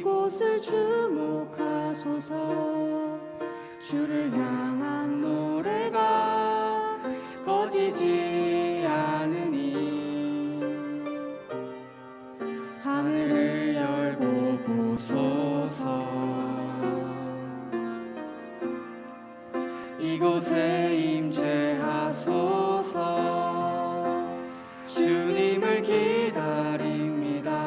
이곳을 주목하소서. 주를 향한 노래가 꺼지지 않으니 하늘을 열고 보소서. 이곳에 임재하소서. 주님을 기다립니다.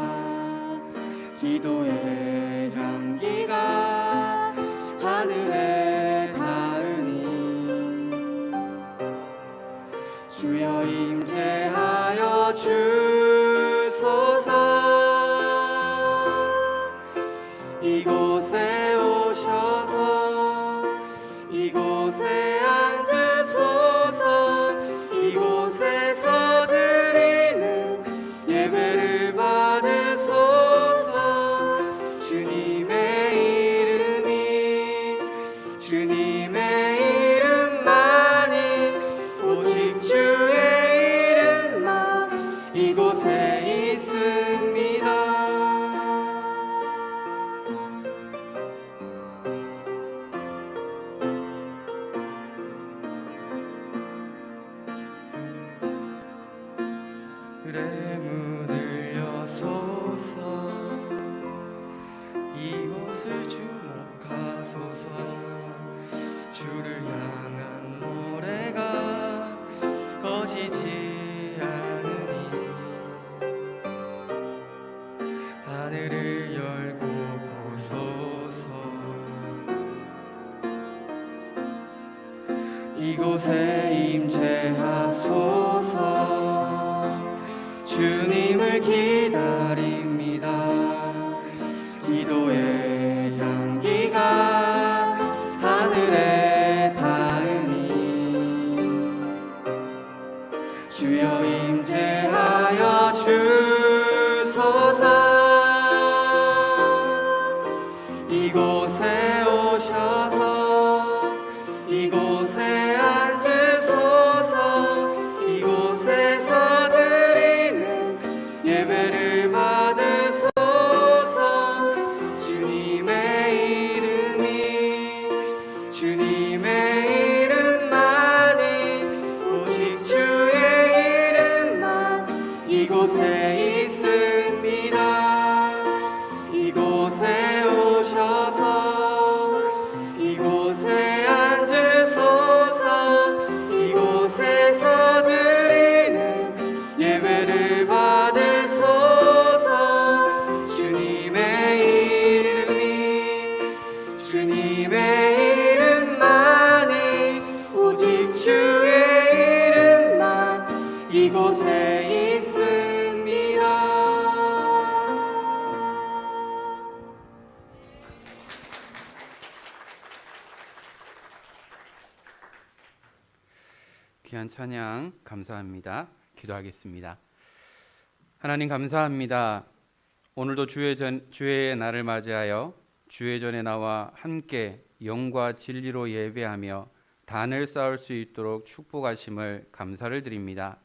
기도의 향기가 하늘에 닿으니 주여 임재하여 주소서. 이곳에 오셔서 이곳에 앉으소서. 이곳에서 드리는 예배를 받으소서. 주님의 이름이 주님의 이름만이 오직 주의 이름만 이곳에 있습니다. 그래 문을 여소서. 이곳을 주목하소서. 주를 향한 노래가 꺼지지 않으니 하늘을 열고 보소서. 이곳에 임재하소서. 주님을 기다립니다. 기도의 향기가 하늘에 닿으니 주여 임재하여 주소서. 이곳에 오셔서 이곳에 앉으소서. 이곳에서 예배를 받으소서. 주님의 이름이 주님의 이름만이 오직 주의 이름만 이곳에 있습니다. 이곳에 오셔서 이곳에 앉으소서. 이곳에서 드리는 예배를 받으소서. 주님의 이름이 주님의 이름만이 오직 주의 이름만 이곳에 있습니다. 귀한 찬양 감사합니다. 기도하겠습니다. 하나님 감사합니다. 오늘도 주의 날을 맞이하여 주의 전에 나와 함께 영과 진리로 예배하며 단을 쌓을 수 있도록 축복하심을 감사를 드립니다.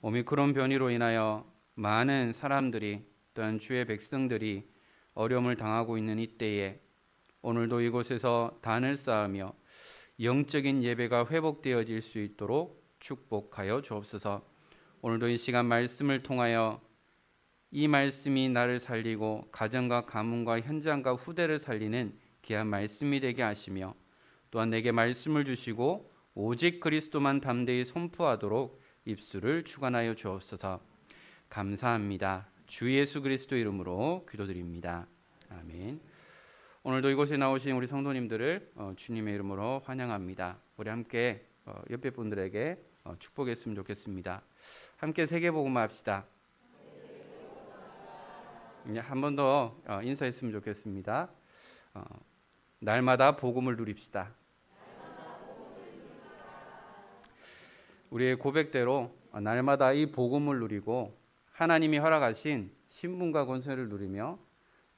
오미크론 변이로 인하여 많은 사람들이 또한 주의 백성들이 어려움을 당하고 있는 이때에 오늘도 이곳에서 단을 쌓으며 영적인 예배가 회복되어질 수 있도록 축복하여 주옵소서. 오늘도 이 시간 말씀을 통하여 이 말씀이 나를 살리고 가정과 가문과 현장과 후대를 살리는 귀한 말씀이 되게 하시며 또한 내게 말씀을 주시고 오직 그리스도만 담대히 선포하도록 입술을 주관하여 주옵소서. 감사합니다. 주 예수 그리스도 이름으로 기도드립니다. 아멘. 오늘도 이곳에 나오신 우리 성도님들을 주님의 이름으로 환영합니다. 우리 함께 옆에 분들에게 축복했으면 좋겠습니다. 함께 세계복음화 합시다. 한 번 더 인사했으면 좋겠습니다. 날마다 복음을 누립시다. 우리의 고백대로 날마다 이 복음을 누리고 하나님이 허락하신 신분과 권세를 누리며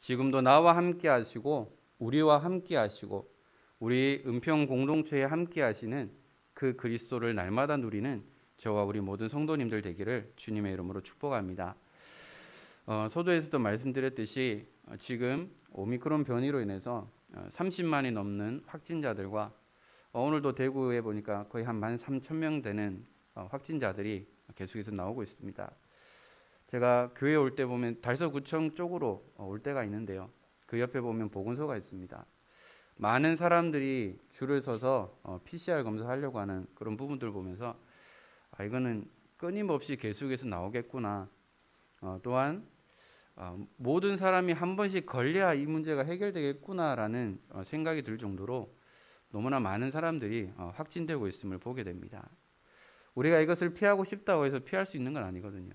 지금도 나와 함께 하시고 우리와 함께 하시고 우리 은평 공동체에 함께 하시는 그 그리스도를 날마다 누리는 저와 우리 모든 성도님들 되기를 주님의 이름으로 축복합니다. 소도에서도 말씀드렸듯이 지금 오미크론 변이로 인해서 30만이 넘는 확진자들과 오늘도 대구에 보니까 거의 한 13,000명 되는 확진자들이 계속해서 나오고 있습니다. 제가 교회 올 때 보면 달서구청 쪽으로 올 때가 있는데요. 그 옆에 보면 보건소가 있습니다. 많은 사람들이 줄을 서서 PCR 검사하려고 하는 그런 부분들 보면서 이거는 끊임없이 계속해서 나오겠구나. 또한 모든 사람이 한 번씩 걸려야 이 문제가 해결되겠구나라는 생각이 들 정도로 너무나 많은 사람들이 확진되고 있음을 보게 됩니다. 우리가 이것을 피하고 싶다고 해서 피할 수 있는 건 아니거든요.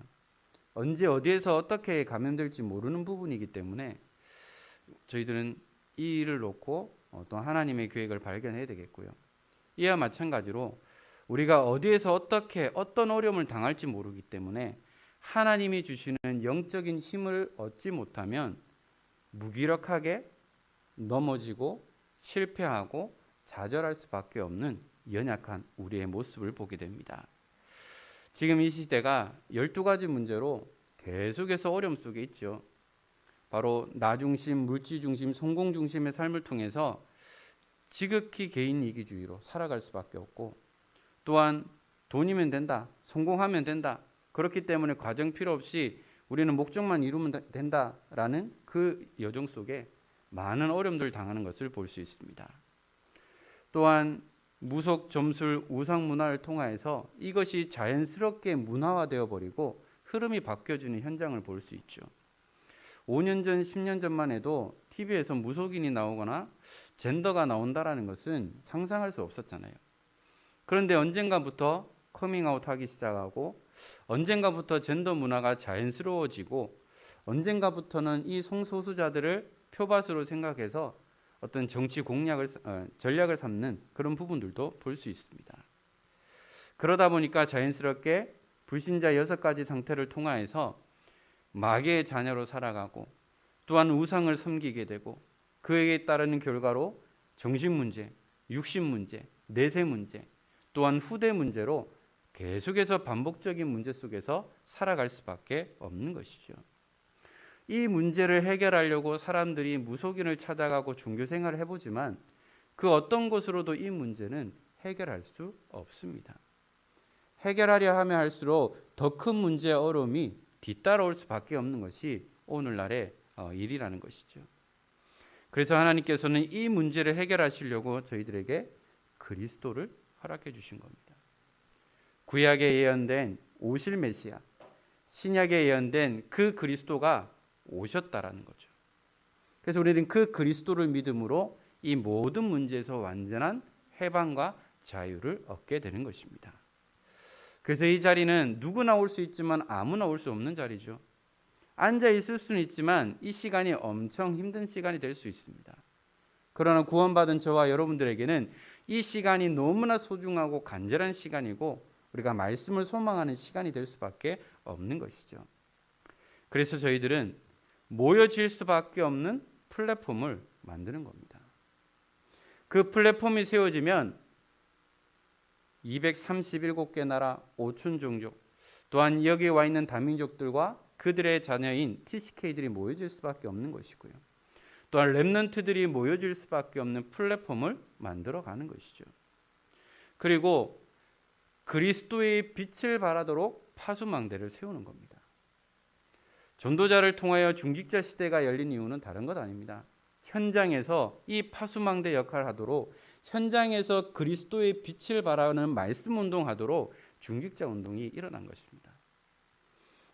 언제 어디에서 어떻게 감염될지 모르는 부분이기 때문에 저희들은 이 일을 놓고 또 하나님의 계획을 발견해야 되겠고요. 이와 마찬가지로 우리가 어디에서 어떻게 어떤 어려움을 당할지 모르기 때문에 하나님이 주시는 영적인 힘을 얻지 못하면 무기력하게 넘어지고 실패하고 좌절할 수밖에 없는 연약한 우리의 모습을 보게 됩니다. 지금 이 시대가 12가지 문제로 계속해서 어려움 속에 있죠. 바로 나 중심, 물질 중심, 성공 중심의 삶을 통해서 지극히 개인 이기주의로 살아갈 수밖에 없고, 또한 돈이면 된다, 성공하면 된다, 그렇기 때문에 과정 필요 없이 우리는 목적만 이루면 된다라는 그 여정 속에 많은 어려움들을 당하는 것을 볼 수 있습니다. 또한 무속, 점술, 우상 문화를 통하여서 이것이 자연스럽게 문화화되어 버리고 흐름이 바뀌어지는 현장을 볼 수 있죠. 5년 전, 10년 전만 해도 TV에서 무속인이 나오거나 젠더가 나온다라는 것은 상상할 수 없었잖아요. 그런데 언젠가부터 커밍아웃 하기 시작하고, 언젠가부터 젠더 문화가 자연스러워지고, 언젠가부터는 이 성소수자들을 표밭으로 생각해서 어떤 정치 공략을 전략을 삼는 그런 부분들도 볼 수 있습니다. 그러다 보니까 자연스럽게 불신자 6가지 상태를 통하여서 마귀의 자녀로 살아가고, 또한 우상을 섬기게 되고, 그에게 따르는 결과로 정신 문제, 육신 문제, 내세 문제, 또한 후대 문제로 계속해서 반복적인 문제 속에서 살아갈 수밖에 없는 것이죠. 이 문제를 해결하려고 사람들이 무속인을 찾아가고 종교 생활을 해보지만 그 어떤 것으로도 이 문제는 해결할 수 없습니다. 해결하려 하면 할수록 더 큰 문제의 어려움이 뒤따라올 수밖에 없는 것이 오늘날의 일이라는 것이죠. 그래서 하나님께서는 이 문제를 해결하시려고 저희들에게 그리스도를 허락해 주신 겁니다. 구약에 예언된 오실 메시아, 신약에 예언된 그 그리스도가 오셨다라는 거죠. 그래서 우리는 그 그리스도를 믿음으로 이 모든 문제에서 완전한 해방과 자유를 얻게 되는 것입니다. 그래서 이 자리는 누구나 올 수 있지만 아무나 올 수 없는 자리죠. 앉아 있을 수는 있지만 이 시간이 엄청 힘든 시간이 될 수 있습니다. 그러나 구원받은 저와 여러분들에게는 이 시간이 너무나 소중하고 간절한 시간이고 우리가 말씀을 소망하는 시간이 될 수밖에 없는 것이죠. 그래서 저희들은 모여질 수밖에 없는 플랫폼을 만드는 겁니다. 그 플랫폼이 세워지면 237개 나라 5천 종족, 또한 여기에 와 있는 다민족들과 그들의 자녀인 TCK들이 모여질 수밖에 없는 것이고요. 또한 렘넌트들이 모여질 수밖에 없는 플랫폼을 만들어가는 것이죠. 그리고 그리스도의 빛을 발하도록 파수망대를 세우는 겁니다. 전도자를 통하여 중직자 시대가 열린 이유는 다른 것 아닙니다. 현장에서 이 파수망대 역할을 하도록, 현장에서 그리스도의 빛을 발하는 말씀 운동하도록 중직자 운동이 일어난 것입니다.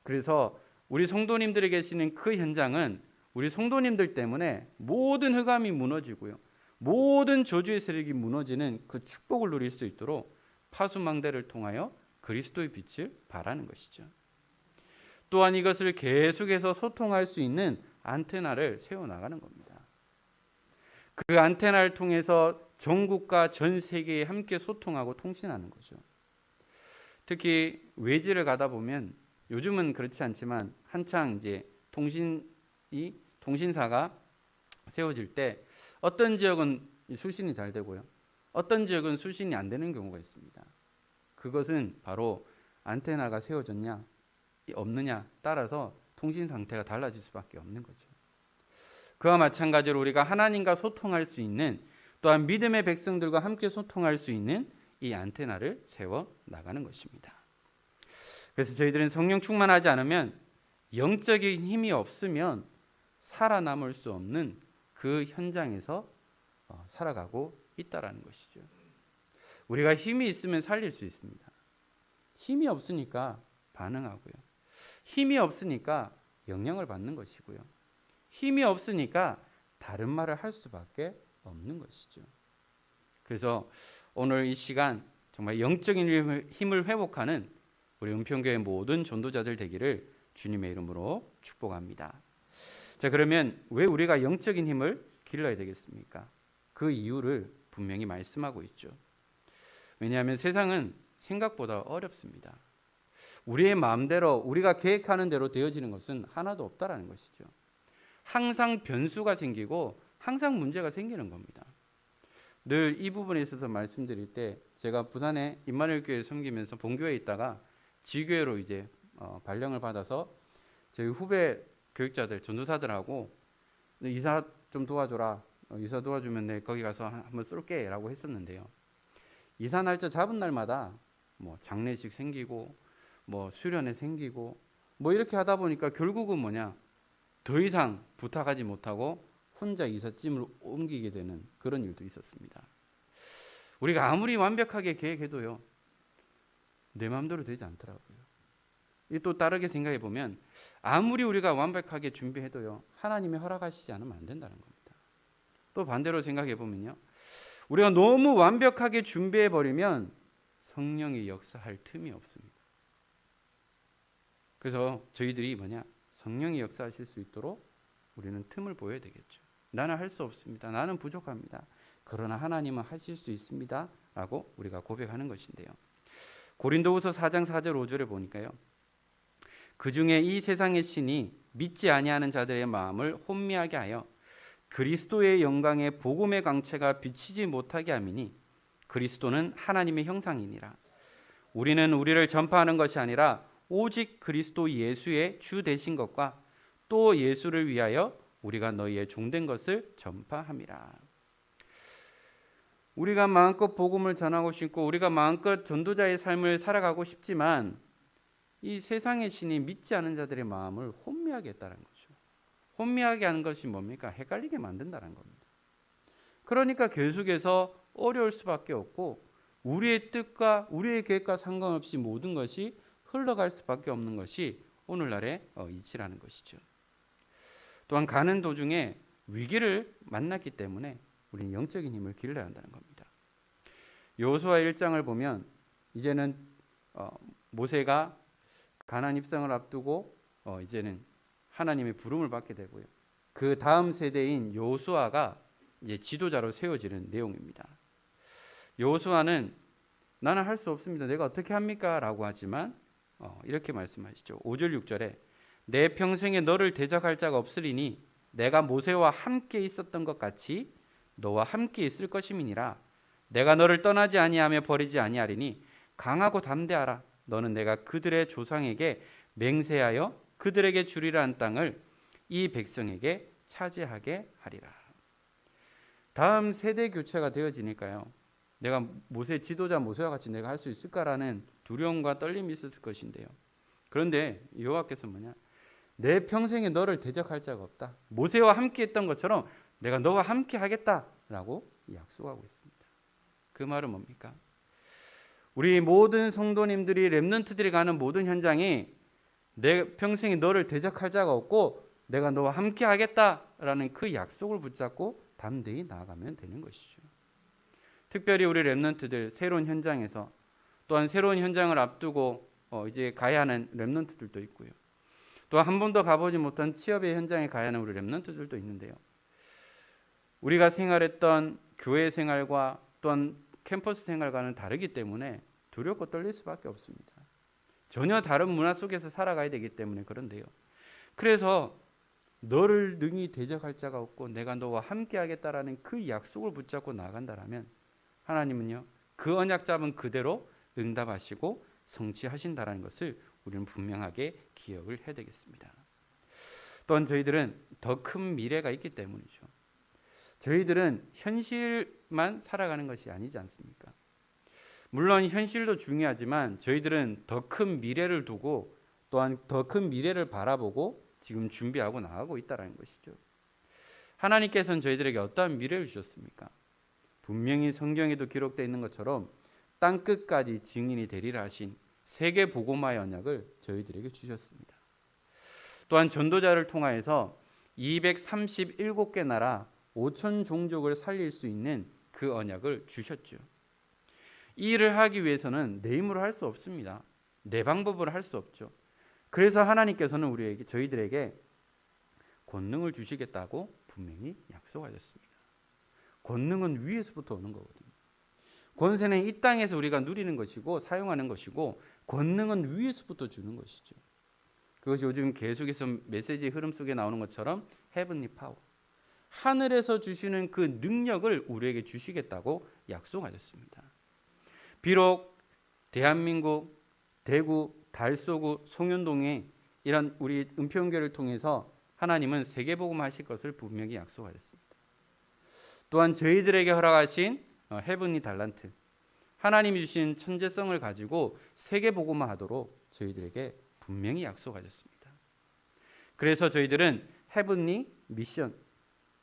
그래서 우리 성도님들이 계시는 그 현장은 우리 성도님들 때문에 모든 흑암이 무너지고요, 모든 저주의 세력이 무너지는 그 축복을 누릴 수 있도록 파수망대를 통하여 그리스도의 빛을 발하는 것이죠. 또한 이것을 계속해서 소통할 수 있는 안테나를 세워나가는 겁니다. 그 안테나를 통해서 전국과 전 세계에 함께 소통하고 통신하는 거죠. 특히 외지를 가다 보면, 요즘은 그렇지 않지만 한창 이제 통신사가 세워질 때 어떤 지역은 수신이 잘 되고요, 어떤 지역은 수신이 안 되는 경우가 있습니다. 그것은 바로 안테나가 세워졌냐 없느냐 따라서 통신 상태가 달라질 수밖에 없는 거죠. 그와 마찬가지로 우리가 하나님과 소통할 수 있는, 또한 믿음의 백성들과 함께 소통할 수 있는 이 안테나를 세워 나가는 것입니다. 그래서 저희들은 성령 충만하지 않으면, 영적인 힘이 없으면 살아남을 수 없는 그 현장에서 살아가고 있다라는 것이죠. 우리가 힘이 있으면 살릴 수 있습니다. 힘이 없으니까 반응하고요. 힘이 없으니까 영향을 받는 것이고요. 힘이 없으니까 다른 말을 할 수밖에 없는 것이죠. 그래서 오늘 이 시간 정말 영적인 힘을 회복하는 우리 은평교회 모든 전도자들 되기를 주님의 이름으로 축복합니다. 자, 그러면 왜 우리가 영적인 힘을 길러야 되겠습니까? 그 이유를 분명히 말씀하고 있죠. 왜냐하면 세상은 생각보다 어렵습니다. 우리의 마음대로, 우리가 계획하는 대로 되어지는 것은 하나도 없다라는 것이죠. 항상 변수가 생기고 항상 문제가 생기는 겁니다. 늘 이 부분에 있어서 말씀드릴 때, 제가 부산의 임마누엘 교회에 섬기면서 본교회에 있다가 지교회로 이제 발령을 받아서 저희 후배 교육자들, 전도사들하고 이사 좀 도와줘라, 이사 도와주면 내 거기 가서 한번 쏠게 라고 했었는데요. 이사 날짜 잡은 날마다 뭐 장례식 생기고 뭐 수련회 생기고 뭐 이렇게 하다 보니까 결국은 뭐냐, 더 이상 부탁하지 못하고 혼자 이삿짐을 옮기게 되는 그런 일도 있었습니다. 우리가 아무리 완벽하게 계획해도요, 내 마음대로 되지 않더라고요. 또 다르게 생각해 보면, 아무리 우리가 완벽하게 준비해도요, 하나님이 허락하시지 않으면 안 된다는 겁니다. 또 반대로 생각해 보면요, 우리가 너무 완벽하게 준비해 버리면 성령이 역사할 틈이 없습니다. 그래서 저희들이 뭐냐, 성령이 역사하실 수 있도록 우리는 틈을 보여야 되겠죠. 나는 할 수 없습니다. 나는 부족합니다. 그러나 하나님은 하실 수 있습니다 라고 우리가 고백하는 것인데요. 고린도후서 4장 4절 5절에 보니까요, 그 중에 이 세상의 신이 믿지 아니하는 자들의 마음을 혼미하게 하여 그리스도의 영광의 복음의 광채가 비치지 못하게 함이니, 그리스도는 하나님의 형상이니라. 우리는 우리를 전파하는 것이 아니라 오직 그리스도 예수의 주 되신 것과 또 예수를 위하여 우리가 너희의 종된 것을 전파함이라. 우리가 마음껏 복음을 전하고 싶고 우리가 마음껏 전도자의 삶을 살아가고 싶지만, 이 세상의 신이 믿지 않은 자들의 마음을 혼미하게 했다는 거죠. 혼미하게 하는 것이 뭡니까? 헷갈리게 만든다는 겁니다. 그러니까 계속해서 어려울 수밖에 없고, 우리의 뜻과 우리의 계획과 상관없이 모든 것이 흘러갈 수밖에 없는 것이 오늘날의 이치라는 것이죠. 또한 가는 도중에 위기를 만났기 때문에 우리는 영적인 힘을 길러야 한다는 겁니다. 여호수아 1장을 보면, 이제는 모세가 가나안 입성을 앞두고 이제는 하나님의 부름을 받게 되고요. 그 다음 세대인 여호수아가 이제 지도자로 세워지는 내용입니다. 여호수아는 나는 할 수 없습니다. 내가 어떻게 합니까? 라고 하지만 이렇게 말씀하시죠. 5절 6절에 내 평생에 너를 대적할 자가 없으리니 내가 모세와 함께 있었던 것 같이 너와 함께 있을 것임이니라. 내가 너를 떠나지 아니하며 버리지 아니하리니 강하고 담대하라. 너는 내가 그들의 조상에게 맹세하여 그들에게 주리라 한 땅을 이 백성에게 차지하게 하리라. 다음 세대 교체가 되어지니까요, 내가 모세 지도자 모세와 같이 내가 할 수 있을까라는 두려움과 떨림이 있었을 것인데요. 그런데 여호와께서 뭐냐, 내 평생에 너를 대적할 자가 없다. 모세와 함께 했던 것처럼 내가 너와 함께 하겠다라고 약속하고 있습니다. 그 말은 뭡니까? 우리 모든 성도님들이, 렘넌트들이 가는 모든 현장이 내 평생에 너를 대적할 자가 없고 내가 너와 함께 하겠다라는 그 약속을 붙잡고 담대히 나아가면 되는 것이죠. 특별히 우리 렘넌트들 새로운 현장에서, 또한 새로운 현장을 앞두고 이제 가야 하는 렘넌트들도 있고요. 또 한 번도 가보지 못한 취업의 현장에 가야 하는 우리 렘넌트들도 있는데요. 우리가 생활했던 교회 생활과 또한 캠퍼스 생활과는 다르기 때문에 두렵고 떨릴 수밖에 없습니다. 전혀 다른 문화 속에서 살아가야 되기 때문에 그런데요. 그래서 너를 능히 대적할 자가 없고 내가 너와 함께 하겠다라는 그 약속을 붙잡고 나간다라면 하나님은요, 그 언약 잡은 그대로 응답하시고 성취하신다라는 것을 우리는 분명하게 기억을 해야 되겠습니다. 또한 저희들은 더 큰 미래가 있기 때문이죠. 저희들은 현실만 살아가는 것이 아니지 않습니까? 물론 현실도 중요하지만 저희들은 더 큰 미래를 두고 또한 더 큰 미래를 바라보고 지금 준비하고 나가고 있다는 것이죠. 하나님께서는 저희들에게 어떠한 미래를 주셨습니까? 분명히 성경에도 기록되어 있는 것처럼 땅 끝까지 증인이 되리라 하신 세계 복음화의 언약을 저희들에게 주셨습니다. 또한 전도자를 통하여서 237개 나라 5천 종족을 살릴 수 있는 그 언약을 주셨죠. 이 일을 하기 위해서는 내 힘으로 할 수 없습니다. 내 방법으로 할 수 없죠. 그래서 하나님께서는 저희들에게 권능을 주시겠다고 분명히 약속하셨습니다. 권능은 위에서부터 오는 거거든요. 권세는 이 땅에서 우리가 누리는 것이고 사용하는 것이고 권능은 위에서부터 주는 것이죠. 그것이 요즘 계속해서 메시지 흐름 속에 나오는 것처럼 헤븐리 파워, 하늘에서 주시는 그 능력을 우리에게 주시겠다고 약속하셨습니다. 비록 대한민국 대구 달서구 송현동에 이런 우리 은평교를 통해서 하나님은 세계복음 하실 것을 분명히 약속하셨습니다. 또한 저희들에게 허락하신 헤븐리 달란트, 하나님이 주신 천재성을 가지고 세계복음화 하도록 저희들에게 분명히 약속하셨습니다. 그래서 저희들은 헤븐리 미션,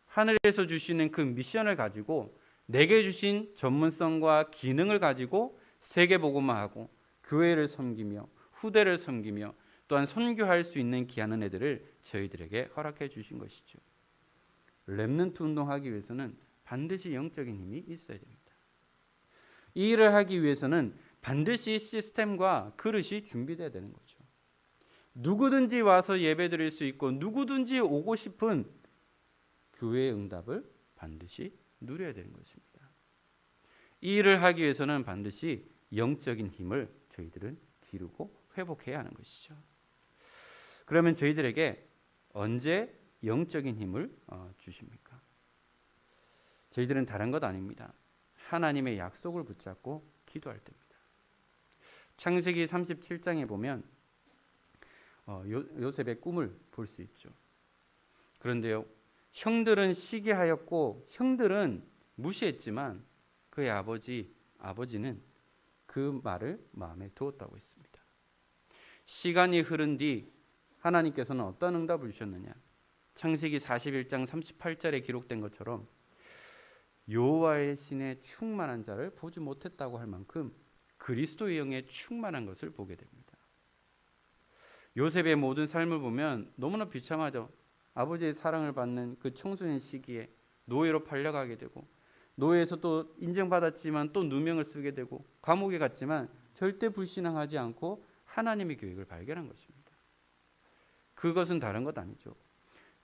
하늘에서 주시는 그 미션을 가지고 내게 주신 전문성과 기능을 가지고 세계복음화하고 교회를 섬기며 후대를 섬기며 또한 선교할 수 있는 귀한 은혜들을 저희들에게 허락해 주신 것이죠. 렘넌트 운동하기 위해서는 반드시 영적인 힘이 있어야 됩니다. 이 일을 하기 위해서는 반드시 시스템과 그릇이 준비되어야 되는 거죠. 누구든지 와서 예배드릴 수 있고 누구든지 오고 싶은 교회의 응답을 반드시 누려야 되는 것입니다. 이 일을 하기 위해서는 반드시 영적인 힘을 저희들은 기르고 회복해야 하는 것이죠. 그러면 저희들에게 언제 영적인 힘을 주십니까? 저희들은 다른 것 아닙니다. 하나님의 약속을 붙잡고 기도할 때입니다. 창세기 37장에 보면 요셉의 꿈을 볼 수 있죠. 그런데요, 형들은 시기하였고 형들은 무시했지만 그의 아버지는 그 말을 마음에 두었다고 했습니다. 시간이 흐른 뒤 하나님께서는 어떤 응답을 주셨느냐? 창세기 41장 38절에 기록된 것처럼 여호와의 신에 충만한 자를 보지 못했다고 할 만큼 그리스도의 영에 충만한 것을 보게 됩니다. 요셉의 모든 삶을 보면 너무나 비참하죠. 아버지의 사랑을 받는 그 청소년 시기에 노예로 팔려가게 되고 노예에서 또 인정받았지만 또 누명을 쓰게 되고 감옥에 갔지만 절대 불신앙하지 않고 하나님의 계획을 발견한 것입니다. 그것은 다른 것 아니죠.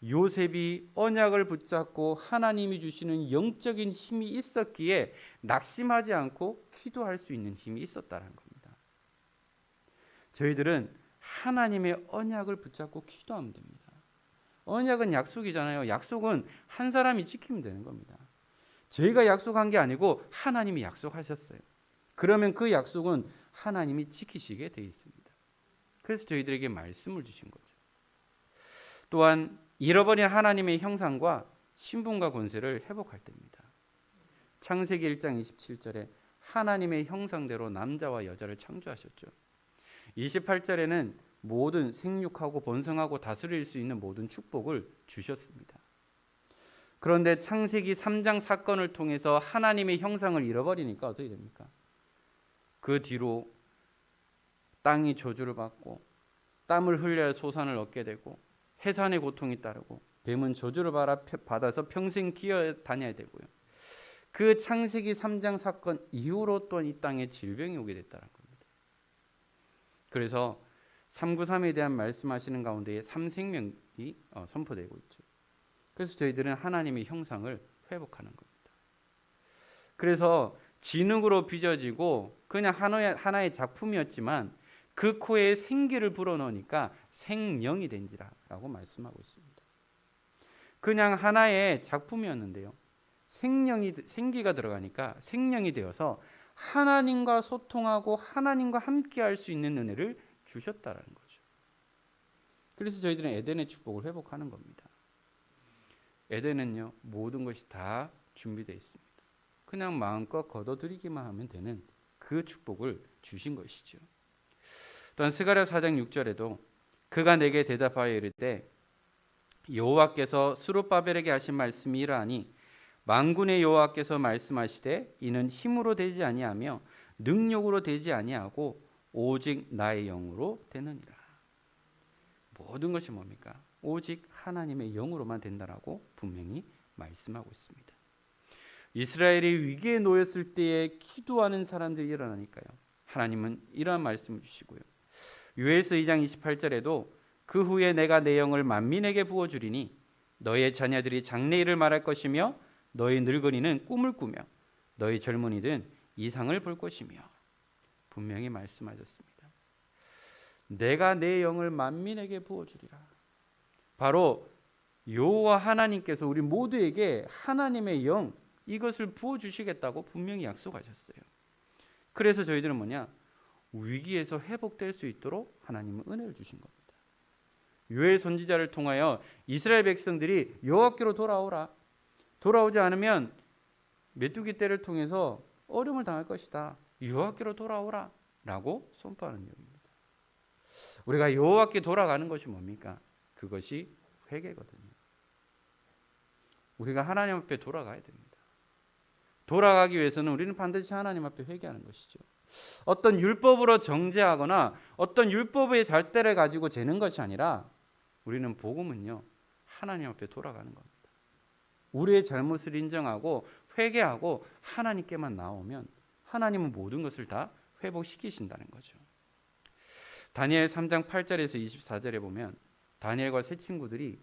요셉이 언약을 붙잡고 하나님이 주시는 영적인 힘이 있었기에 낙심하지 않고 기도할 수 있는 힘이 있었다는 겁니다. 저희들은 하나님의 언약을 붙잡고 기도하면 됩니다. 언약은 약속이잖아요. 약속은 한 사람이 지키면 되는 겁니다. 저희가 약속한 게 아니고 하나님이 약속하셨어요. 그러면 그 약속은 하나님이 지키시게 되어 있습니다. 그래서 저희들에게 말씀을 주신 거죠. 또한 잃어버린 하나님의 형상과 신분과 권세를 회복할 때입니다. 창세기 1장 27절에 하나님의 형상대로 남자와 여자를 창조하셨죠. 28절에는 모든 생육하고 번성하고 다스릴 수 있는 모든 축복을 주셨습니다. 그런데 창세기 3장 사건을 통해서 하나님의 형상을 잃어버리니까 어떻게 됩니까? 그 뒤로 땅이 저주를 받고 땀을 흘려야 소산을 얻게 되고 해산의 고통이 따르고 뱀은 저주를 받아서 평생 기어 다녀야 되고요. 그 창세기 3장 사건 이후로 또 이 땅에 질병이 오게 됐다는 겁니다. 그래서 393에 대한 말씀하시는 가운데 삼생명이 선포되고 있죠. 그래서 저희들은 하나님의 형상을 회복하는 겁니다. 그래서 진흙으로 빚어지고 그냥 하나의 작품이었지만 그 코에 생기를 불어넣으니까 생명이 된지라라고 말씀하고 있습니다. 그냥 하나의 작품이었는데요. 생기가 들어가니까 생명이 되어서 하나님과 소통하고 하나님과 함께할 수 있는 은혜를 주셨다라는 거죠. 그래서 저희들은 에덴의 축복을 회복하는 겁니다. 에덴은요 모든 것이 다 준비되어 있습니다. 그냥 마음껏 거둬들이기만 하면 되는 그 축복을 주신 것이죠. 또한 스가랴 4장 6절에도 그가 내게 대답하여 이르되 여호와께서 스룹바벨에게 하신 말씀이 이러하니 만군의 여호와께서 말씀하시되 이는 힘으로 되지 아니하며 능력으로 되지 아니하고 오직 나의 영으로 되느니라. 모든 것이 뭡니까? 오직 하나님의 영으로만 된다라고 분명히 말씀하고 있습니다. 이스라엘이 위기에 놓였을 때에 기도하는 사람들이 일어나니까요. 하나님은 이러한 말씀을 주시고요. 요엘서 2장 28절에도 그 후에 내가 내 영을 만민에게 부어주리니 너의 자녀들이 장래일을 말할 것이며 너의 늙은이는 꿈을 꾸며 너의 젊은이든 이상을 볼 것이며 분명히 말씀하셨습니다. 내가 내 영을 만민에게 부어주리라. 바로 여호와 하나님께서 우리 모두에게 하나님의 영 이것을 부어주시겠다고 분명히 약속하셨어요. 그래서 저희들은 뭐냐? 위기에서 회복될 수 있도록 하나님은 은혜를 주신 겁니다. 요엘 선지자를 통하여 이스라엘 백성들이 여호와께로 돌아오라. 돌아오지 않으면 메뚜기 떼를 통해서 어려움을 당할 것이다. 여호와께로 돌아오라 라고 선포하는 내용입니다. 우리가 여호와께 돌아가는 것이 뭡니까? 그것이 회개거든요. 우리가 하나님 앞에 돌아가야 됩니다. 돌아가기 위해서는 우리는 반드시 하나님 앞에 회개하는 것이죠. 어떤 율법으로 정죄하거나 어떤 율법의 잣대를 가지고 재는 것이 아니라 우리는 복음은요 하나님 앞에 돌아가는 겁니다. 우리의 잘못을 인정하고 회개하고 하나님께만 나오면 하나님은 모든 것을 다 회복시키신다는 거죠. 다니엘 3장 8절에서 24절에 보면 다니엘과 세 친구들이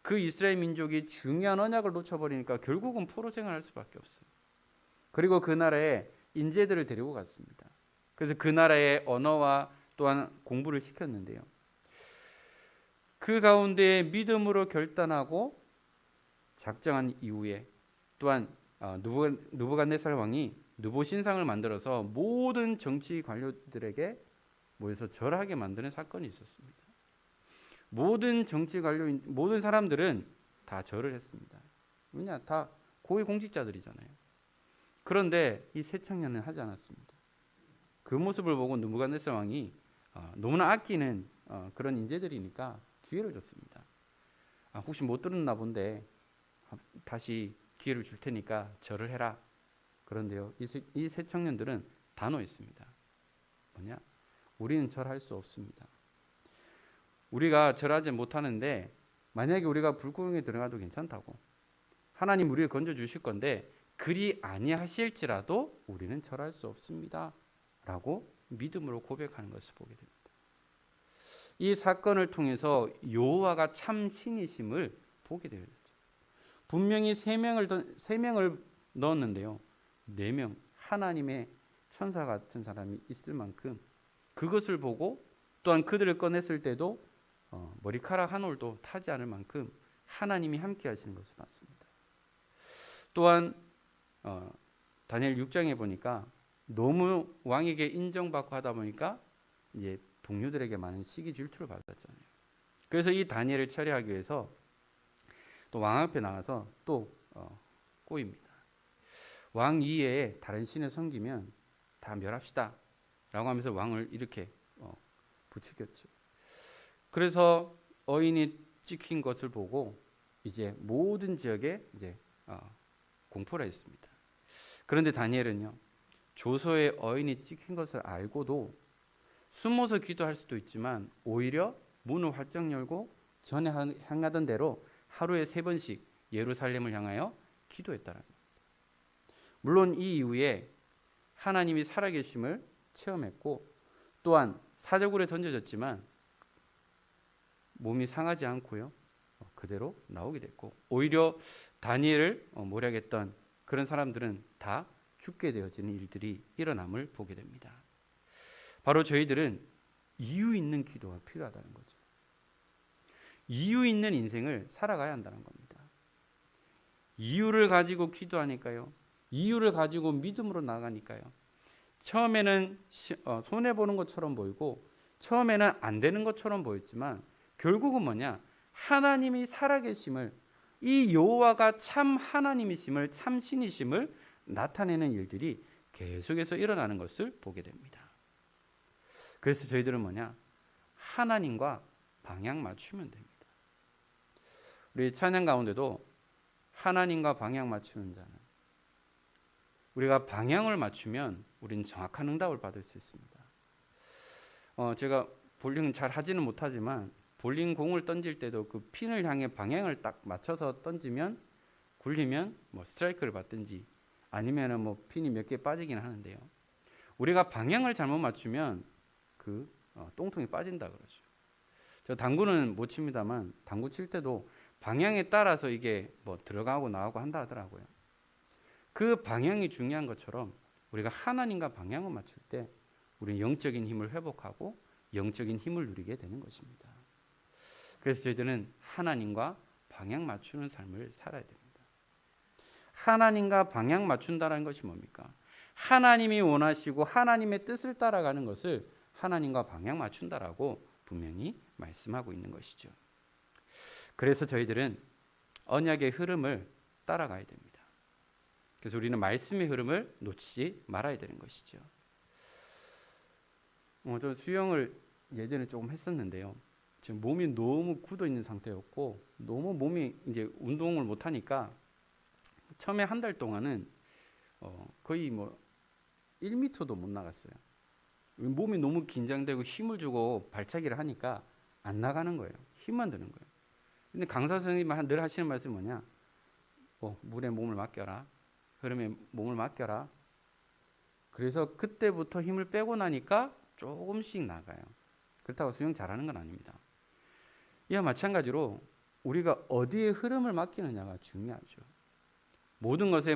그 이스라엘 민족이 중요한 언약을 놓쳐버리니까 결국은 포로 생활할 수밖에 없어요. 그리고 그 나라에 인재들을 데리고 갔습니다. 그래서 그 나라의 언어와 또한 공부를 시켰는데요. 그 가운데 믿음으로 결단하고 작정한 이후에 또한 느부갓네살 왕이 느보 신상을 만들어서 모든 정치 관료들에게 모여서 절하게 만드는 사건이 있었습니다. 모든 정치 관료인 모든 사람들은 다 절을 했습니다. 왜냐? 다 고위 공직자들이잖아요. 그런데 이 세 청년은 하지 않았습니다. 그 모습을 보고 느부갓네살 왕이 너무나 아끼는 그런 인재들이니까 기회를 줬습니다. 혹시 못 들었나 본데 다시 기회를 줄 테니까 절을 해라. 그런데요, 이 세 청년들은 단호했습니다. 뭐냐? 우리는 절할 수 없습니다. 우리가 절하지 못하는데 만약에 우리가 불구덩이에 들어가도 괜찮다고. 하나님 우리를 건져 주실 건데 그리 아니하실지라도 우리는 절할 수 없습니다. 라고 믿음으로 고백하는 것을 보게 됩니다. 이 사건을 통해서 여호와가 참 신이심을 보게 되었죠. 분명히 세 명을 넣었는데요. 4명 하나님의 천사 같은 사람이 있을 만큼 그것을 보고 또한 그들을 꺼냈을 때도 머리카락 한 올도 타지 않을 만큼 하나님이 함께 하시는 것을 봤습니다. 또한 다니엘 6장에 보니까 너무 왕에게 인정받고 하다 보니까 이제 동료들에게 많은 시기 질투를 받았잖아요. 그래서 이 다니엘을 처리하기 위해서 또 왕 앞에 나가서 또 꼬입니다. 왕 이외에 다른 신을 섬기면 다 멸합시다 라고 하면서 왕을 이렇게 부추겼죠. 그래서 어인이 찍힌 것을 보고 이제 모든 지역에 이제 공포를 했습니다. 그런데 다니엘은요, 조서에 어인이 찍힌 것을 알고도 숨어서 기도할 수도 있지만 오히려 문을 활짝 열고 전에 향하던 대로 하루에 3번씩 예루살렘을 향하여 기도했다는 겁니다. 물론 이 이후에 하나님이 살아계심을 체험했고 또한 사저굴에 던져졌지만 몸이 상하지 않고요, 그대로 나오게 됐고 오히려 다니엘을 모략했던 그런 사람들은 다 죽게 되어지는 일들이 일어남을 보게 됩니다. 바로 저희들은 이유 있는 기도가 필요하다는 거죠. 이유 있는 인생을 살아가야 한다는 겁니다. 이유를 가지고 기도하니까요, 이유를 가지고 믿음으로 나가니까요, 처음에는 손해보는 것처럼 보이고 처음에는 안 되는 것처럼 보였지만 결국은 뭐냐? 하나님이 살아계심을 이 여호와가 참 하나님이심을, 참 신이심을 나타내는 일들이 계속해서 일어나는 것을 보게 됩니다. 그래서 저희들은 뭐냐? 하나님과 방향 맞추면 됩니다. 우리 찬양 가운데도 하나님과 방향 맞추는 자는, 우리가 방향을 맞추면 우리는 정확한 응답을 받을 수 있습니다. 제가 볼링 잘 하지는 못하지만 볼링 공을 던질 때도 그 핀을 향해 방향을 딱 맞춰서 던지면, 굴리면 뭐 스트라이크를 받든지 아니면은 뭐 핀이 몇 개 빠지긴 하는데요. 우리가 방향을 잘못 맞추면 그 똥통이 빠진다 그러죠. 저 당구는 못 칩니다만 당구 칠 때도 방향에 따라서 이게 뭐 들어가고 나오고 한다 하더라고요. 그 방향이 중요한 것처럼 우리가 하나님과 방향을 맞출 때 우리는 영적인 힘을 회복하고 영적인 힘을 누리게 되는 것입니다. 그래서 저희들은 하나님과 방향 맞추는 삶을 살아야 됩니다. 하나님과 방향 맞춘다는 것이 뭡니까? 하나님이 원하시고 하나님의 뜻을 따라가는 것을 하나님과 방향 맞춘다라고 분명히 말씀하고 있는 것이죠. 그래서 저희들은 언약의 흐름을 따라가야 됩니다. 그래서 우리는 말씀의 흐름을 놓치지 말아야 되는 것이죠. 저 수영을 예전에 조금 했었는데요. 지금 몸이 너무 굳어 있는 상태였고 너무 몸이 이제 운동을 못 하니까 처음에 한 달 동안은 거의 뭐 1m도 못 나갔어요. 몸이 너무 긴장되고 힘을 주고 발차기를 하니까 안 나가는 거예요. 힘만 드는 거예요. 근데 강사 선생님이 늘 하시는 말씀이 뭐냐? 물에 몸을 맡겨라. 흐름에 몸을 맡겨라. 그래서 그때부터 힘을 빼고 나니까 조금씩 나가요. 그렇다고 수영 잘하는 건 아닙니다. 이와 마찬가지로 우리가 어디에 흐름을 맡기느냐가 중요하죠. 모든 것에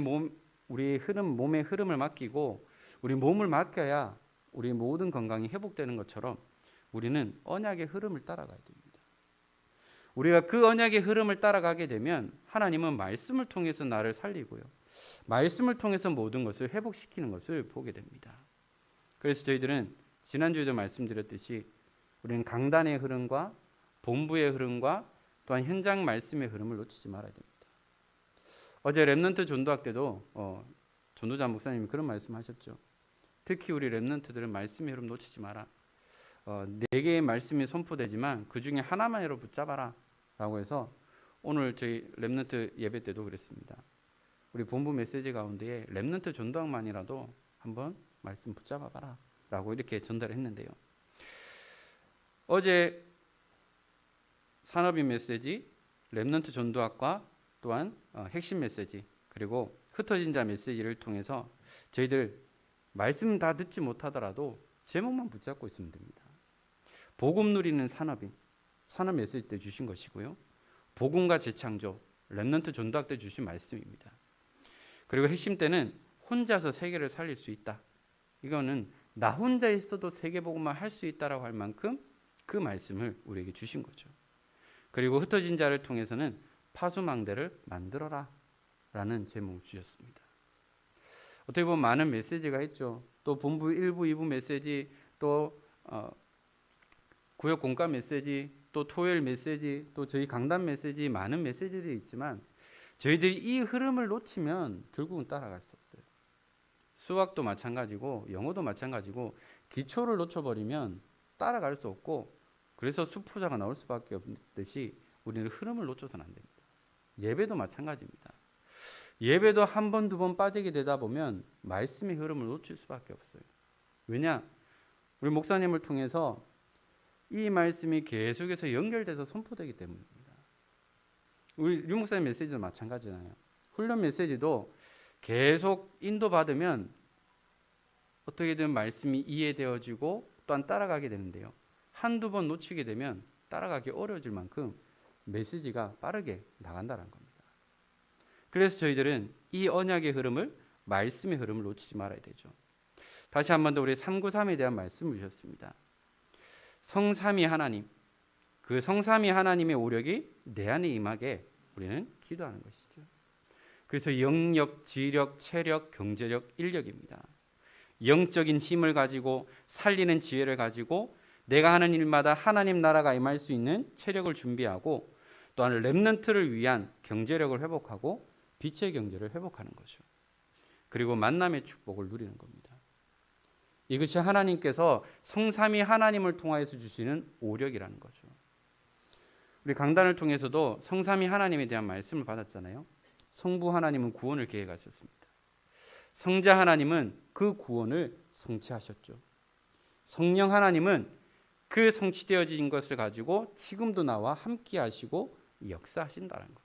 우리 몸의 흐름을 맡기고 우리 몸을 맡겨야 우리 모든 건강이 회복되는 것처럼 우리는 언약의 흐름을 따라가야 됩니다. 우리가 그 언약의 흐름을 따라가게 되면 하나님은 말씀을 통해서 나를 살리고요. 말씀을 통해서 모든 것을 회복시키는 것을 보게 됩니다. 그래서 저희들은 지난주에도 말씀드렸듯이 우리는 강단의 흐름과 본부의 흐름과 또한 현장 말씀의 흐름을 놓치지 말아야 됩니다. 어제 렘넌트 전도학 때도 전도자 목사님이 그런 말씀하셨죠. 특히 우리 렘넌트들은 말씀의 흐름 놓치지 마라. 4개의 말씀이 선포되지만 그 중에 하나만으로 붙잡아라 라고 해서 오늘 저희 렘넌트 예배 때도 그랬습니다. 우리 본부 메시지 가운데에 렘넌트 전도학만이라도 한번 말씀 붙잡아 봐라 라고 이렇게 전달을 했는데요. 어제 산업인 메시지, 렘넌트 전도학과 또한 핵심 메시지, 그리고 흩어진 자 메시지를 통해서 저희들 말씀 다 듣지 못하더라도 제목만 붙잡고 있으면 됩니다. 복음 누리는 산업 메시지 때 주신 것이고요. 복음과 재창조, 렘넌트 전도학 때 주신 말씀입니다. 그리고 핵심 때는 혼자서 세계를 살릴 수 있다. 이거는 나 혼자 있어도 세계 복음만 할 수 있다라고 할 만큼 그 말씀을 우리에게 주신 거죠. 그리고 흩어진 자를 통해서는 파수망대를 만들어라 라는 제목을 주셨습니다. 어떻게 보면 많은 메시지가 있죠. 또 본부 1부, 2부 메시지, 또 구역 공과 메시지, 또 토요일 메시지, 또 저희 강단 메시지, 많은 메시지들이 있지만 저희들이 이 흐름을 놓치면 결국은 따라갈 수 없어요. 수학도 마찬가지고 영어도 마찬가지고 기초를 놓쳐버리면 따라갈 수 없고 그래서 수포자가 나올 수밖에 없듯이 우리는 흐름을 놓쳐서는 안 됩니다. 예배도 마찬가지입니다. 예배도 한 번, 두 번 빠지게 되다 보면 말씀의 흐름을 놓칠 수밖에 없어요. 왜냐? 우리 목사님을 통해서 이 말씀이 계속해서 연결돼서 선포되기 때문입니다. 우리 류 목사님 메시지도 마찬가지잖아요. 훈련 메시지도 계속 인도받으면 어떻게든 말씀이 이해되어지고 또한 따라가게 되는데요. 한두 번 놓치게 되면 따라가기 어려워질 만큼 메시지가 빠르게 나간다는 겁니다. 그래서 저희들은 이 언약의 흐름을, 말씀의 흐름을 놓치지 말아야 되죠. 다시 한 번 더 우리 393에 대한 말씀을 주셨습니다. 성삼위 하나님, 그 성삼위 하나님의 오력이 내 안에 임하게 우리는 기도하는 것이죠. 그래서 영력, 지력, 체력, 경제력, 인력입니다. 영적인 힘을 가지고 살리는 지혜를 가지고 내가 하는 일마다 하나님 나라가 임할 수 있는 체력을 준비하고 또한 렘넌트를 위한 경제력을 회복하고 빛의 경제를 회복하는 거죠. 그리고 만남의 축복을 누리는 겁니다. 이것이 하나님께서 성삼위 하나님을 통하여서 주시는 오력이라는 거죠. 우리 강단을 통해서도 성삼위 하나님에 대한 말씀을 받았잖아요. 성부 하나님은 구원을 계획하셨습니다. 성자 하나님은 그 구원을 성취하셨죠. 성령 하나님은 그 성취되어진 것을 가지고 지금도 나와 함께 하시고 역사하신다는 겁니다.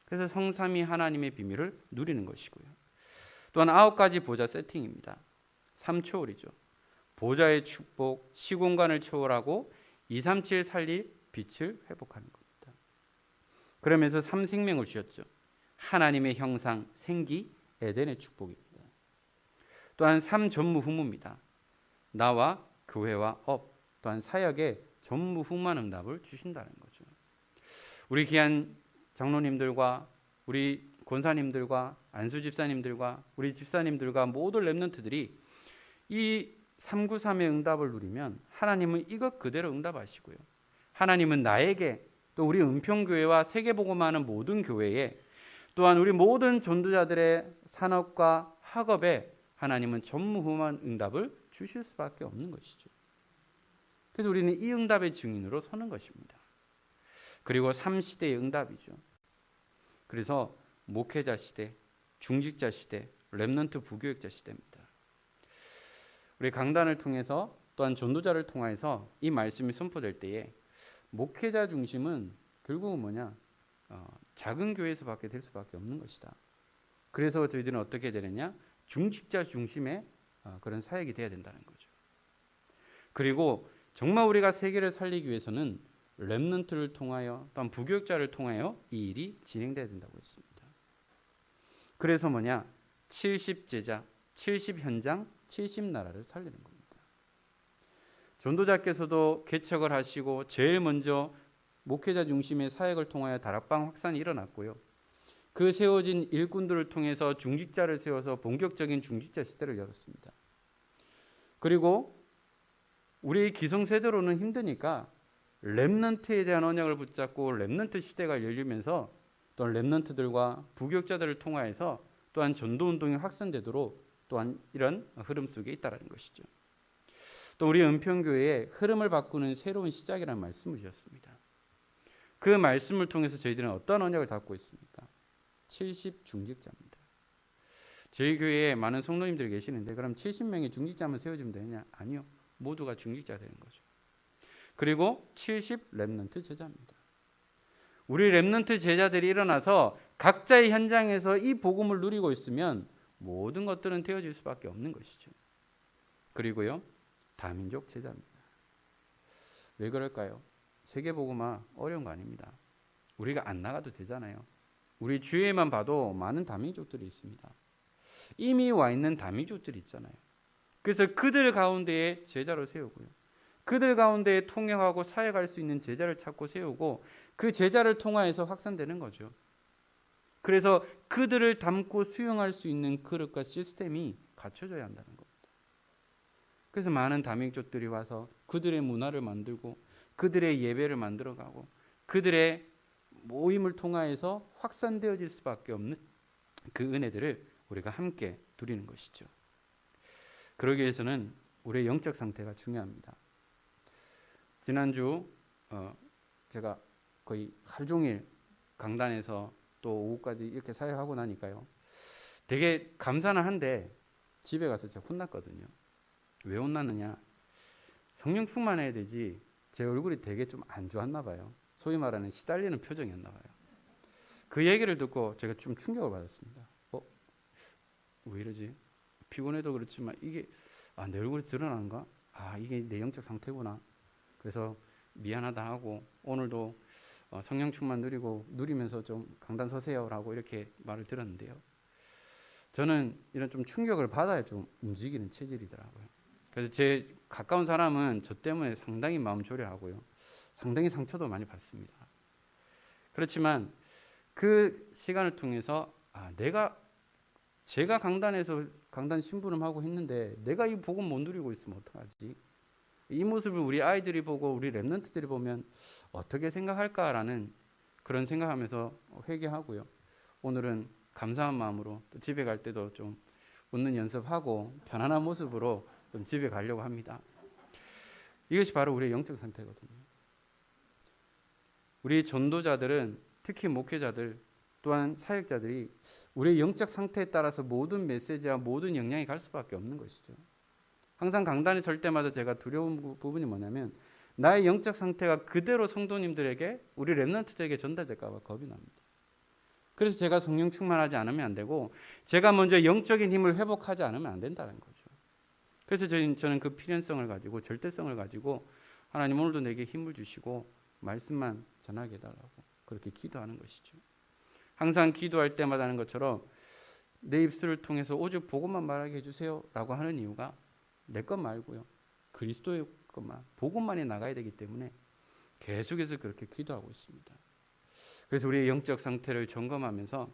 그래서 성삼위 하나님의 비밀을 누리는 것이고요. 또한 9가지 보좌 세팅입니다. 3초월이죠. 보좌의 축복, 시공간을 초월하고 237 살릴 빛을 회복하는 겁니다. 그러면서 3생명을 주셨죠. 하나님의 형상, 생기, 에덴의 축복입니다. 또한 3전무후무입니다. 나와 교회와 업, 또한 사역에 전무후무한 응답을 주신다는 거죠. 우리 귀한 장로님들과 우리 권사님들과 안수 집사님들과 우리 집사님들과 모든 렘넌트들이 이 393의 응답을 누리면 하나님은 이것 그대로 응답하시고요. 하나님은 나에게 또 우리 은평교회와 세계복음하는 모든 교회에 또한 우리 모든 전도자들의 산업과 학업에 하나님은 전무후무한 응답을 주실 수밖에 없는 것이죠. 그래서 우리는 이 응답의 증인으로 서는 것입니다. 그리고 3시대의 응답이죠. 그래서 목회자 시대, 중직자 시대, 렘넌트 부교육자 시대입니다. 우리 강단을 통해서 또한 전도자를 통해서 이 말씀이 선포될 때에 목회자 중심은 결국은 뭐냐? 작은 교회에서밖에 될 수밖에 없는 것이다. 그래서 저희들은 어떻게 되느냐? 중직자 중심의 그런 사역이 돼야 된다는 거죠. 그리고 정말 우리가 세계를 살리기 위해서는 렘넌트를 통하여 또한 부교육자를 통하여 이 일이 진행돼야 된다고 했습니다. 그래서 뭐냐? 70제자, 70현장, 70나라를 살리는 겁니다. 전도자께서도 개척을 하시고 제일 먼저 목회자 중심의 사역을 통하여 다락방 확산이 일어났고요. 그 세워진 일꾼들을 통해서 중직자를 세워서 본격적인 중직자 시대를 열었습니다. 그리고 우리 기성세대로는 힘드니까 렘넌트에 대한 언약을 붙잡고 렘넌트 시대가 열리면서 또한 렘넌트들과 부교육자들을 통하여서 또한 전도운동이 확산되도록 또한 이런 흐름 속에 있다는 것이죠. 또 우리 은평교회의 흐름을 바꾸는 새로운 시작이라는 말씀을 주셨습니다. 그 말씀을 통해서 저희들은 어떤 언약을 갖고 있습니까? 70 중직자입니다. 저희 교회에 많은 성도님들이 계시는데 그럼 70명의 중직자만 세워지면 되느냐? 아니요. 모두가 중직자 되는 거죠. 그리고 70 렘넌트 제자입니다. 우리 렘넌트 제자들이 일어나서 각자의 현장에서 이 복음을 누리고 있으면 모든 것들은 되어질 수밖에 없는 것이죠. 그리고요. 다민족 제자입니다. 왜 그럴까요? 세계복음화 어려운 거 아닙니다. 우리가 안 나가도 되잖아요. 우리 주위에만 봐도 많은 다민족들이 있습니다. 이미 와 있는 다민족들이 있잖아요. 그래서 그들 가운데에 제자로 세우고요. 그들 가운데에 통역하고 사역할 수 있는 제자를 찾고 세우고 그 제자를 통하여서 확산되는 거죠. 그래서 그들을 담고 수용할 수 있는 그릇과 시스템이 갖춰져야 한다는 겁니다. 그래서 많은 다민족들이 와서 그들의 문화를 만들고 그들의 예배를 만들어가고 그들의 모임을 통하여서 확산되어질 수밖에 없는 그 은혜들을 우리가 함께 누리는 것이죠. 그러기 위해서는 우리의 영적 상태가 중요합니다. 지난주 제가 거의 하루 종일 강단에서 또 오후까지 이렇게 사역하고 나니까요. 되게 감사는 한데 집에 가서 제가 혼났거든요. 왜 혼났느냐? 성령 충만해야 되지 제 얼굴이 되게 좀 안 좋았나 봐요. 소위 말하는 시달리는 표정이었나 봐요. 그 얘기를 듣고 제가 좀 충격을 받았습니다. 왜 이러지? 피곤해도 그렇지만 이게 내 얼굴이 드러나는가? 이게 내 영적 상태구나. 그래서 미안하다 하고 오늘도 성령 충만 누리면서 좀 강단 서세요라고 이렇게 말을 들었는데요. 저는 이런 좀 충격을 받아야 좀 움직이는 체질이더라고요. 그래서 제 가까운 사람은 저 때문에 상당히 마음 졸여하고요. 상당히 상처도 많이 받습니다. 그렇지만 그 시간을 통해서 제가 강단에서 강단 심부름하고 했는데 내가 이 복음 못 누리고 있으면 어떡하지? 이 모습을 우리 아이들이 보고 우리 랩런트들이 보면 어떻게 생각할까라는 그런 생각하면서 회개하고요. 오늘은 감사한 마음으로 또 집에 갈 때도 좀 웃는 연습하고 편안한 모습으로 좀 집에 가려고 합니다. 이것이 바로 우리의 영적 상태거든요. 우리 전도자들은 특히 목회자들 또한 사역자들이 우리의 영적 상태에 따라서 모든 메시지와 모든 영향이 갈 수밖에 없는 것이죠. 항상 강단에 설 때마다 제가 두려운 부분이 뭐냐면 나의 영적 상태가 그대로 성도님들에게 우리 랩런트들에게 전달될까 봐 겁이 납니다. 그래서 제가 성령 충만하지 않으면 안 되고 제가 먼저 영적인 힘을 회복하지 않으면 안 된다는 거죠. 그래서 저는 그 필연성을 가지고 절대성을 가지고 하나님 오늘도 내게 힘을 주시고 말씀만 전하게 해달라고 그렇게 기도하는 것이죠. 항상 기도할 때마다 하는 것처럼 내 입술을 통해서 오직 복음만 말하게 해주세요 라고 하는 이유가 내 것 말고요. 그리스도의 것만 복음만이 나가야 되기 때문에 계속해서 그렇게 기도하고 있습니다. 그래서 우리의 영적 상태를 점검하면서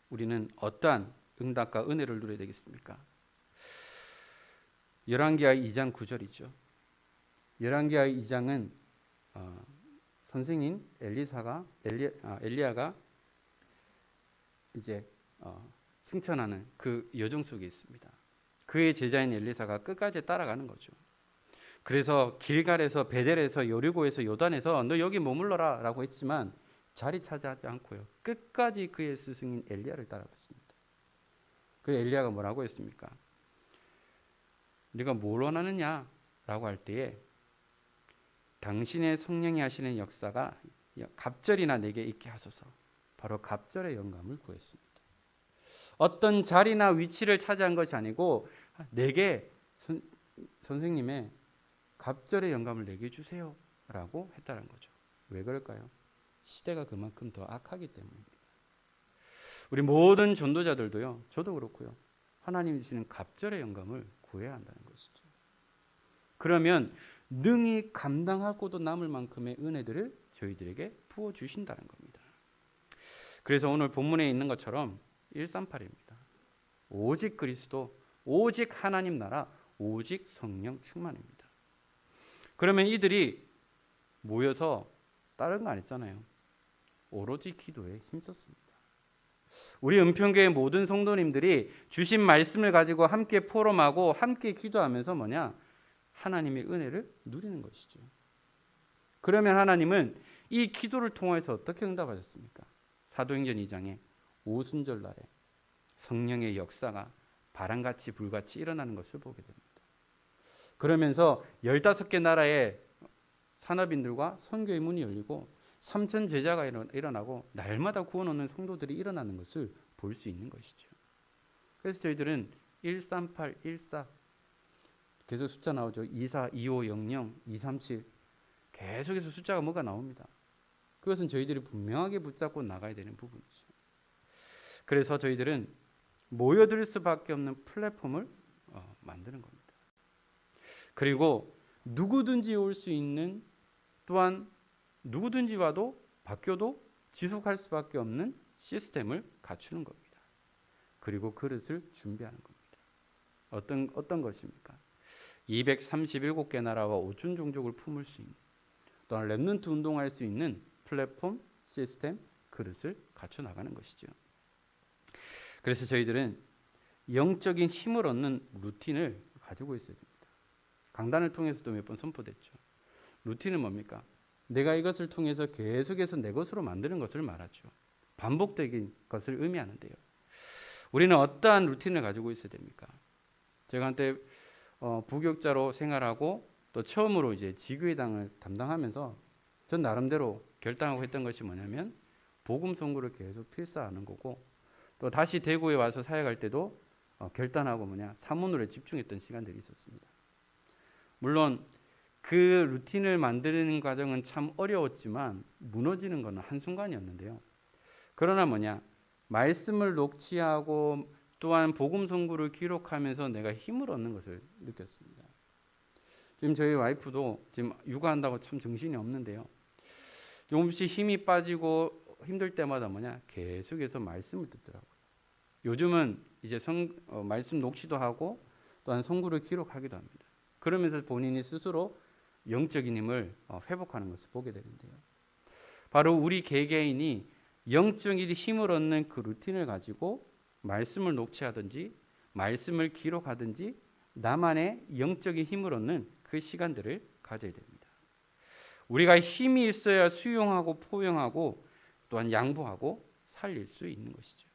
우리는 어떠한 응답과 은혜를 누려야 되겠습니까? 열왕기하 2장 9절이죠. 열왕기하 2장은 선생인 엘리야가 이제 승천하는 그 여정 속에 있습니다. 그의 제자인 엘리사가 끝까지 따라가는 거죠. 그래서 길갈에서 베델에서 여리고에서 요단에서 너 여기 머물러라 라고 했지만 자리 차지하지 않고요. 끝까지 그의 스승인 엘리야를 따라갔습니다. 그 엘리야가 뭐라고 했습니까? 네가 뭘 원하느냐 라고 할 때에 당신의 성령이 하시는 역사가 갑절이나 내게 있게 하소서. 바로 갑절의 영감을 구했습니다. 어떤 자리나 위치를 차지한 것이 아니고 내게 선생님의 갑절의 영감을 내게 주세요 라고 했다는 거죠. 왜 그럴까요? 시대가 그만큼 더 악하기 때문입니다. 우리 모든 전도자들도요, 저도 그렇고요, 하나님 주시는 갑절의 영감을 구해야 한다는 것이죠. 그러면 능히 감당하고도 남을 만큼의 은혜들을 저희들에게 부어주신다는 겁니다. 그래서 오늘 본문에 있는 것처럼 138입니다. 오직 그리스도, 오직 하나님 나라, 오직 성령 충만입니다. 그러면 이들이 모여서 다른 거 안 했잖아요. 오로지 기도에 힘썼습니다. 우리 은평교회 모든 성도님들이 주신 말씀을 가지고 함께 포럼하고 함께 기도하면서 뭐냐? 하나님의 은혜를 누리는 것이죠. 그러면 하나님은 이 기도를 통해서 어떻게 응답하셨습니까? 사도행전 2장에 오순절 날에 성령의 역사가 바람같이 불같이 일어나는 것을 보게 됩니다. 그러면서 15개 나라의 산업인들과 선교의 문이 열리고 3천 제자가 일어나고 날마다 구원 얻는 성도들이 일어나는 것을 볼 수 있는 것이죠. 그래서 저희들은 138, 14 계속 숫자 나오죠. 24, 25, 00, 237 계속해서 숫자가 뭐가 나옵니다. 그것은 저희들이 분명하게 붙잡고 나가야 되는 부분이죠. 그래서 저희들은 모여들 수밖에 없는 플랫폼을 만드는 겁니다. 그리고 누구든지 올 수 있는, 또한 누구든지 와도 바뀌어도 지속할 수밖에 없는 시스템을 갖추는 겁니다. 그리고 그릇을 준비하는 겁니다. 어떤 것입니까? 237개 나라와 5천 종족을 품을 수 있는, 또한 랩넌트 운동할 수 있는 플랫폼, 시스템, 그릇을 갖춰 나가는 것이죠. 그래서 저희들은 영적인 힘을 얻는 루틴을 가지고 있어야 됩니다. 강단을 통해서도 몇 번 선포됐죠. 루틴은 뭡니까? 내가 이것을 통해서 계속해서 내 것으로 만드는 것을 말하죠. 반복적인 것을 의미하는데요. 우리는 어떠한 루틴을 가지고 있어야 됩니까? 제가 한때 부교육자로 생활하고 또 처음으로 이제 지교회당을 담당하면서 전 나름대로 결단하고 했던 것이 뭐냐면 복음 선교를 계속 필사하는 거고, 또 다시 대구에 와서 사역할 때도 결단하고 사문으로 집중했던 시간들이 있었습니다. 물론 그 루틴을 만드는 과정은 참 어려웠지만 무너지는 것은 한순간이었는데요. 그러나 말씀을 녹취하고 또한 복음 선교를 기록하면서 내가 힘을 얻는 것을 느꼈습니다. 지금 저희 와이프도 지금 육아한다고 참 정신이 없는데요. 조금씩 힘이 빠지고 힘들 때마다 계속해서 말씀을 듣더라고요. 요즘은 이제 말씀 녹취도 하고 또한 선교를 기록하기도 합니다. 그러면서 본인이 스스로 영적인 힘을 회복하는 것을 보게 되는데요. 바로 우리 개개인이 영적인 힘을 얻는 그 루틴을 가지고 말씀을 녹취하든지 말씀을 기록하든지 나만의 영적인 힘을 얻는 그 시간들을 가져야 됩니다. 우리가 힘이 있어야 수용하고 포용하고 또한 양보하고 살릴 수 있는 것이죠.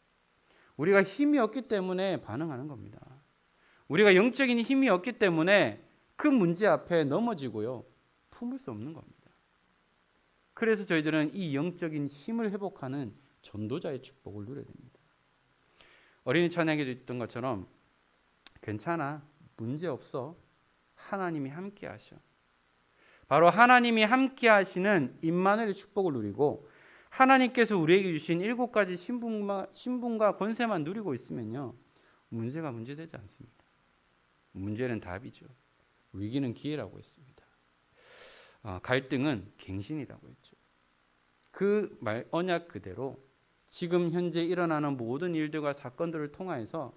우리가 힘이 없기 때문에 반응하는 겁니다. 우리가 영적인 힘이 없기 때문에 그 문제 앞에 넘어지고요. 품을 수 없는 겁니다. 그래서 저희들은 이 영적인 힘을 회복하는 전도자의 축복을 누려야 됩니다. 어린이 찬양에도 있던 것처럼 괜찮아, 문제 없어, 하나님이 함께 하셔. 바로 하나님이 함께 하시는 임마누엘의 축복을 누리고 하나님께서 우리에게 주신 7가지 신분과 권세만 누리고 있으면요, 문제가 문제되지 않습니다. 문제는 답이죠. 위기는 기회라고 했습니다. 갈등은 갱신이라고 했죠. 그 언약 그대로 지금 현재 일어나는 모든 일들과 사건들을 통하여서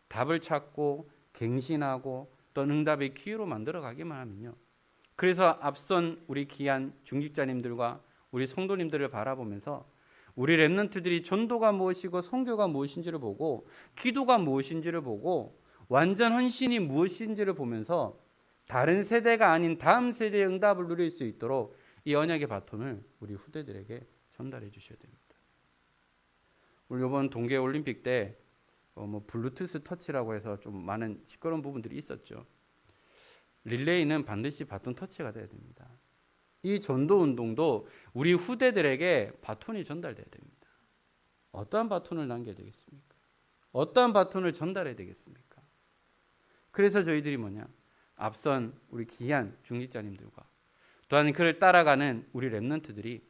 답을 찾고 갱신하고 또 응답의 기회로 만들어 가기만 하면요, 그래서 앞선 우리 귀한 중직자님들과 우리 성도님들을 바라보면서 우리 렘넌트들이 전도가 무엇이고 선교가 무엇인지를 보고 기도가 무엇인지를 보고 완전 헌신이 무엇인지를 보면서 다른 세대가 아닌 다음 세대의 응답을 누릴 수 있도록 이 언약의 바톤을 우리 후대들에게 전달해 주셔야 됩니다. 우리 이번 동계올림픽 때 블루투스 터치라고 해서 좀 많은 시끄러운 부분들이 있었죠. 릴레이는 반드시 바톤 터치가 돼야 됩니다. 이 전도 운동도 우리 후대들에게 바톤이 전달돼야 됩니다. 어떠한 바톤을 남겨야 되겠습니까? 어떠한 바톤을 전달해야 되겠습니까? 그래서 저희들이 앞선 우리 귀한 중직자님들과 또한 그를 따라가는 우리 렘넌트들이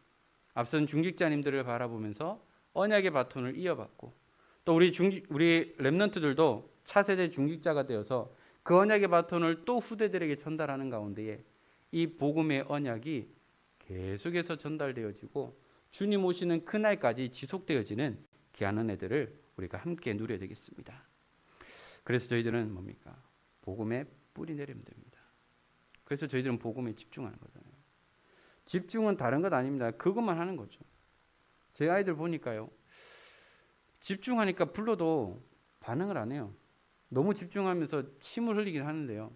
앞선 중직자님들을 바라보면서 언약의 바톤을 이어받고 또 우리 렘넌트들도 차세대 중직자가 되어서 그 언약의 바톤을 또 후대들에게 전달하는 가운데에 이 복음의 언약이 계속해서 전달되어지고 주님 오시는 그날까지 지속되어지는 귀한 은혜들을 우리가 함께 누려야 되겠습니다. 그래서 저희들은 복음에 뿌리 내리면 됩니다. 그래서 저희들은 복음에 집중하는 거잖아요. 집중은 다른 것 아닙니다. 그것만 하는 거죠. 제 아이들 보니까요, 집중하니까 불러도 반응을 안 해요. 너무 집중하면서 침을 흘리긴 하는데요,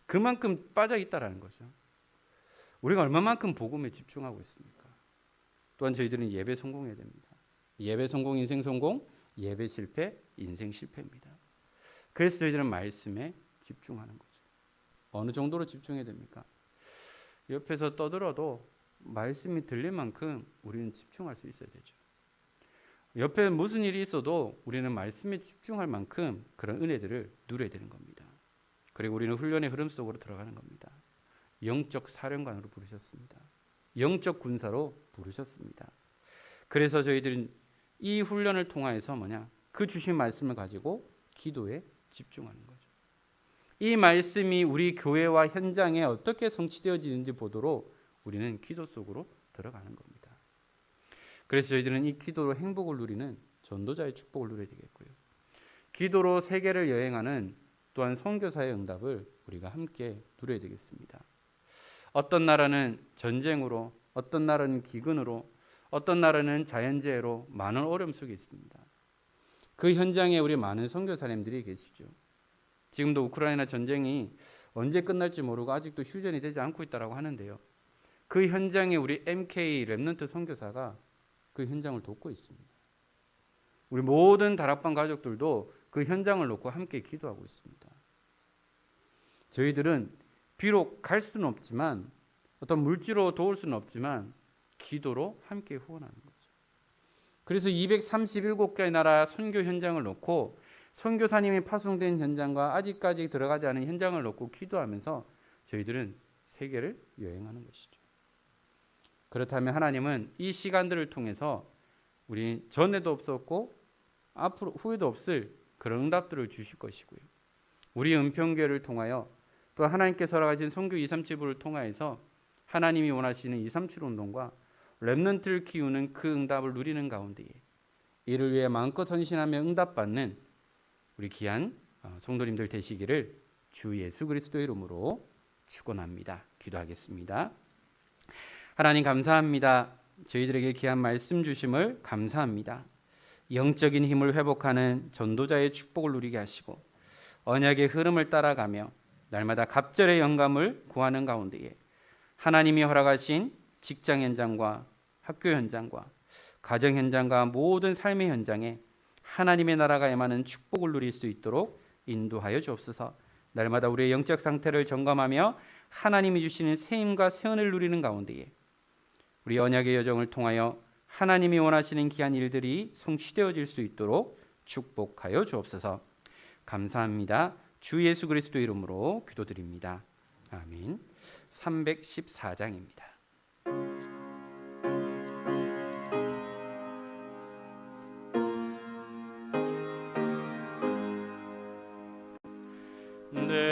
그만큼 빠져 있다라는 거죠. 우리가 얼마만큼 복음에 집중하고 있습니까? 또한 저희들은 예배 성공해야 됩니다. 예배 성공, 인생 성공, 예배 실패, 인생 실패입니다. 그래서 저희들은 말씀에 집중하는 거죠. 어느 정도로 집중해야 됩니까? 옆에서 떠들어도 말씀이 들릴 만큼 우리는 집중할 수 있어야 되죠. 옆에 무슨 일이 있어도 우리는 말씀에 집중할 만큼 그런 은혜들을 누려야 되는 겁니다. 그리고 우리는 훈련의 흐름 속으로 들어가는 겁니다. 영적 사령관으로 부르셨습니다. 영적 군사로 부르셨습니다. 그래서 저희들은 이 훈련을 통하여서 그 주신 말씀을 가지고 기도에 집중하는 거죠. 이 말씀이 우리 교회와 현장에 어떻게 성취되어지는지 보도록 우리는 기도 속으로 들어가는 겁니다. 그래서 저희들은 이 기도로 행복을 누리는 전도자의 축복을 누려야 되겠고요. 기도로 세계를 여행하는 또한 선교사의 응답을 우리가 함께 누려야 되겠습니다. 어떤 나라는 전쟁으로, 어떤 나라는 기근으로, 어떤 나라는 자연재해로 많은 어려움 속에 있습니다. 그 현장에 우리 많은 선교사님들이 계시죠. 지금도 우크라이나 전쟁이 언제 끝날지 모르고 아직도 휴전이 되지 않고 있다고 하는데요, 그 현장에 우리 MK 렘넌트 선교사가 그 현장을 돕고 있습니다. 우리 모든 다락방 가족들도 그 현장을 놓고 함께 기도하고 있습니다. 저희들은 비록 갈 수는 없지만, 어떤 물질로 도울 수는 없지만 기도로 함께 후원하는 거죠. 그래서 237개의 나라 선교 현장을 놓고 선교사님이 파송된 현장과 아직까지 들어가지 않은 현장을 놓고 기도하면서 저희들은 세계를 여행하는 것이죠. 그렇다면 하나님은 이 시간들을 통해서 우리 전에도 없었고 앞으로 후에도 없을 그런 응답들을 주실 것이고요. 우리 은평교회를 통하여 또 하나님께서 허락하신 선교 237부를 통하여서 하나님이 원하시는 237 운동과 렘넌트를 키우는 그 응답을 누리는 가운데에 이를 위해 마음껏 헌신하며 응답받는 우리 귀한 성도님들 되시기를 주 예수 그리스도의 이름으로 축원합니다. 기도하겠습니다. 하나님 감사합니다. 저희들에게 귀한 말씀 주심을 감사합니다. 영적인 힘을 회복하는 전도자의 축복을 누리게 하시고 언약의 흐름을 따라가며 날마다 갑절의 영감을 구하는 가운데에 하나님이 허락하신 직장 현장과 학교 현장과 가정 현장과 모든 삶의 현장에 하나님의 나라가 임하는 축복을 누릴 수 있도록 인도하여 주옵소서. 날마다 우리의 영적 상태를 점검하며 하나님이 주시는 새 힘과 새 은혜를 누리는 가운데에 우리 언약의 여정을 통하여 하나님이 원하시는 귀한 일들이 성취되어질 수 있도록 축복하여 주옵소서. 감사합니다. 주 예수 그리스도 이름으로 기도드립니다. 아멘. 314장입니다.